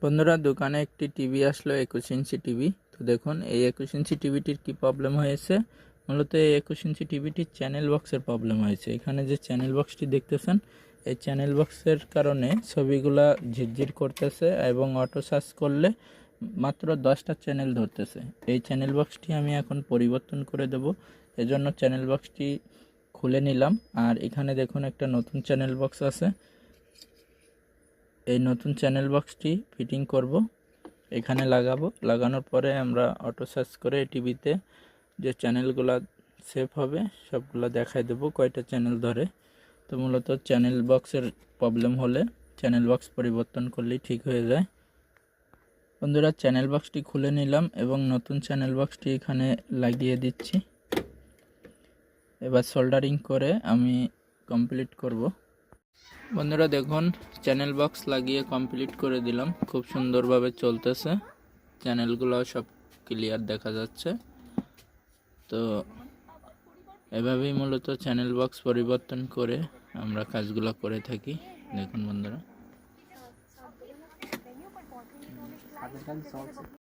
বন্ধুরা, দোকানে একটি টিভি আসলো, 21 ইঞ্চি টিভি। তো দেখুন এই 21 ইঞ্চি টিভিটির কি প্রবলেম হয়েছে। মূলত এই 21 ইঞ্চি টিভিটির চ্যানেল বক্সের প্রবলেম হয়েছে। এখানে যে চ্যানেল বক্সটি দেখতেছেন, এই চ্যানেল বক্সের কারণে ছবিগুলা ঝিরঝির করতেছে এবং অটো সার্চ করলে মাত্র 10টা চ্যানেল ধরতেছে। এই চ্যানেল বক্সটি আমি এখন পরিবর্তন করে দেব। এজন্য চ্যানেল বক্সটি খুলে নিলাম। আর এখানে দেখুন একটা নতুন চ্যানেল বক্স আছে। এই নতুন চ্যানেল বক্সটি ফিটিং করব, এখানে লাগাবো। লাগানোর পরে আমরা অটো সার্চ করে টিভিতে যে চ্যানেলগুলো সেভ হবে সবগুলো দেখাই দেবো কয়টা চ্যানেল ধরে। তো মূলত চ্যানেল বক্সের প্রবলেম হলে চ্যানেল বক্স পরিবর্তন করলেই ঠিক হয়ে যায়। বন্ধুরা, চ্যানেল বক্সটি খুলে নিলাম এবং নতুন চ্যানেল বক্সটি এখানে লাগিয়ে দিচ্ছি। এবার সোল্ডারিং করে আমি কমপ্লিট করব। বন্ধুরা দেখুন, চ্যানেল বক্স লাগিয়ে কমপ্লিট করে দিলাম। খুব সুন্দরভাবে চলতেছে, চ্যানেলগুলো সব ক্লিয়ার দেখা যাচ্ছে। তো এভাবেই মূলত চ্যানেল বক্স পরিবর্তন করে আমরা কাজগুলো করে থাকি। দেখুন বন্ধুরা।